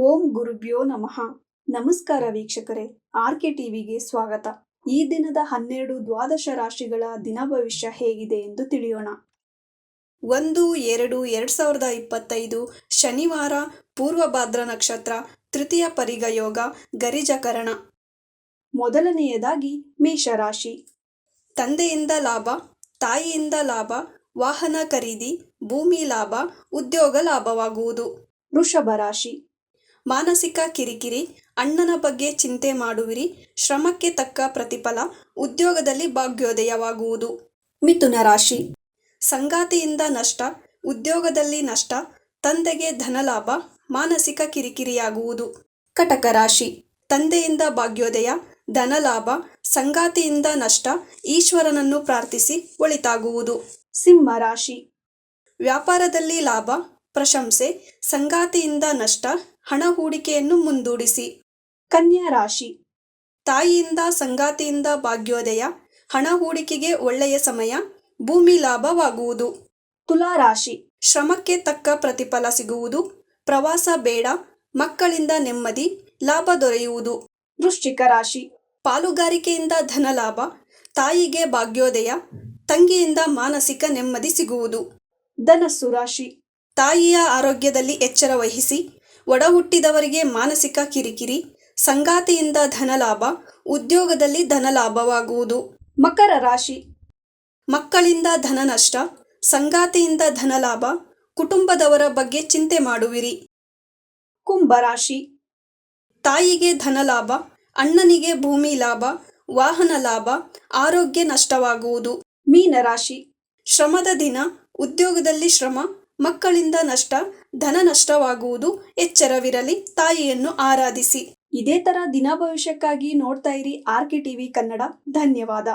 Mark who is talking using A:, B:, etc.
A: ಓಂ ಗುರುಭ್ಯೋ ನಮಃ. ನಮಸ್ಕಾರ ವೀಕ್ಷಕರೇ, ಆರ್ಕೆ ಟಿವಿಗೆ ಸ್ವಾಗತ. ಈ ದಿನದ 12 ದ್ವಾದಶ ರಾಶಿಗಳ ದಿನ ಭವಿಷ್ಯ ಹೇಗಿದೆ ಎಂದು ತಿಳಿಯೋಣ. 1-2-2025 ಶನಿವಾರ, ಪೂರ್ವಭಾದ್ರ ನಕ್ಷತ್ರ, ತೃತೀಯ ಪರಿಗ ಯೋಗ, ಗರಿಜಕರಣ. ಮೊದಲನೆಯದಾಗಿ ಮೇಷರಾಶಿ. ತಂದೆಯಿಂದ ಲಾಭ, ತಾಯಿಯಿಂದ ಲಾಭ, ವಾಹನ ಖರೀದಿ, ಭೂಮಿ ಲಾಭ, ಉದ್ಯೋಗ ಲಾಭವಾಗುವುದು. ವೃಷಭ ರಾಶಿ. ಮಾನಸಿಕ ಕಿರಿಕಿರಿ, ಅಣ್ಣನ ಬಗ್ಗೆ ಚಿಂತೆ ಮಾಡುವಿರಿ, ಶ್ರಮಕ್ಕೆ ತಕ್ಕ ಪ್ರತಿಫಲ, ಉದ್ಯೋಗದಲ್ಲಿ ಭಾಗ್ಯೋದಯವಾಗುವುದು. ಮಿಥುನ ರಾಶಿ. ಸಂಗಾತಿಯಿಂದ ನಷ್ಟ, ಉದ್ಯೋಗದಲ್ಲಿ ನಷ್ಟ, ತಂದೆಗೆ ಧನಲಾಭ, ಮಾನಸಿಕ ಕಿರಿಕಿರಿಯಾಗುವುದು. ಕಟಕ ರಾಶಿ. ತಂದೆಯಿಂದ ಭಾಗ್ಯೋದಯ, ಧನಲಾಭ, ಸಂಗಾತಿಯಿಂದ ನಷ್ಟ, ಈಶ್ವರನನ್ನು ಪ್ರಾರ್ಥಿಸಿ ಒಳಿತಾಗುವುದು. ಸಿಂಹ ರಾಶಿ. ವ್ಯಾಪಾರದಲ್ಲಿ ಲಾಭ, ಪ್ರಶಂಸೆ, ಸಂಗಾತಿಯಿಂದ ನಷ್ಟ, ಹಣ ಹೂಡಿಕೆಯನ್ನು ಮುಂದೂಡಿಸಿ. ಕನ್ಯಾ ರಾಶಿ. ತಾಯಿಯಿಂದ ಸಂಗಾತಿಯಿಂದ ಭಾಗ್ಯೋದಯ, ಹಣ ಹೂಡಿಕೆಗೆ ಒಳ್ಳೆಯ ಸಮಯ, ಭೂಮಿ ಲಾಭವಾಗುವುದು. ತುಲಾ ರಾಶಿ. ಶ್ರಮಕ್ಕೆ ತಕ್ಕ ಪ್ರತಿಫಲ ಸಿಗುವುದು, ಪ್ರವಾಸ ಬೇಡ, ಮಕ್ಕಳಿಂದ ನೆಮ್ಮದಿ, ಲಾಭ ದೊರೆಯುವುದು. ವೃಶ್ಚಿಕ ರಾಶಿ. ಪಾಲುಗಾರಿಕೆಯಿಂದ ಧನಲಾಭ, ತಾಯಿಗೆ ಭಾಗ್ಯೋದಯ, ತಂಗಿಯಿಂದ ಮಾನಸಿಕ ನೆಮ್ಮದಿ ಸಿಗುವುದು. ಧನಸ್ಸು ರಾಶಿ. ತಾಯಿಯ ಆರೋಗ್ಯದಲ್ಲಿ ಎಚ್ಚರ ವಹಿಸಿ, ಒಡ ಹುಟ್ಟಿದವರಿಗೆ ಮಾನಸಿಕ ಕಿರಿಕಿರಿ, ಸಂಗಾತಿಯಿಂದ ಧನಲಾಭ, ಉದ್ಯೋಗದಲ್ಲಿ ಧನಲಾಭವಾಗುವುದು. ಮಕರ ರಾಶಿ. ಮಕ್ಕಳಿಂದ ಧನ ನಷ್ಟ, ಸಂಗಾತಿಯಿಂದ ಧನಲಾಭ, ಕುಟುಂಬದವರ ಬಗ್ಗೆ ಚಿಂತೆ ಮಾಡುವಿರಿ. ಕುಂಭ ರಾಶಿ. ತಾಯಿಗೆ ಧನಲಾಭ, ಅಣ್ಣನಿಗೆ ಭೂಮಿ ಲಾಭ, ವಾಹನ ಲಾಭ, ಆರೋಗ್ಯ ನಷ್ಟವಾಗುವುದು. ಮೀನ ರಾಶಿ. ಶ್ರಮದ ದಿನ, ಉದ್ಯೋಗದಲ್ಲಿ ಶ್ರಮ, ಮಕ್ಕಳಿಂದ ನಷ್ಟ, ಧನ ನಷ್ಟವಾಗುವುದು. ಎಚ್ಚರವಿರಲಿ, ತಾಯಿಯನ್ನು ಆರಾಧಿಸಿ. ಇದೇ ತರ ದಿನ ಭವಿಷ್ಯಕ್ಕಾಗಿ ನೋಡ್ತಾ ಇರಿ ಆರ್ಕೆ ಟಿವಿ ಕನ್ನಡ. ಧನ್ಯವಾದ.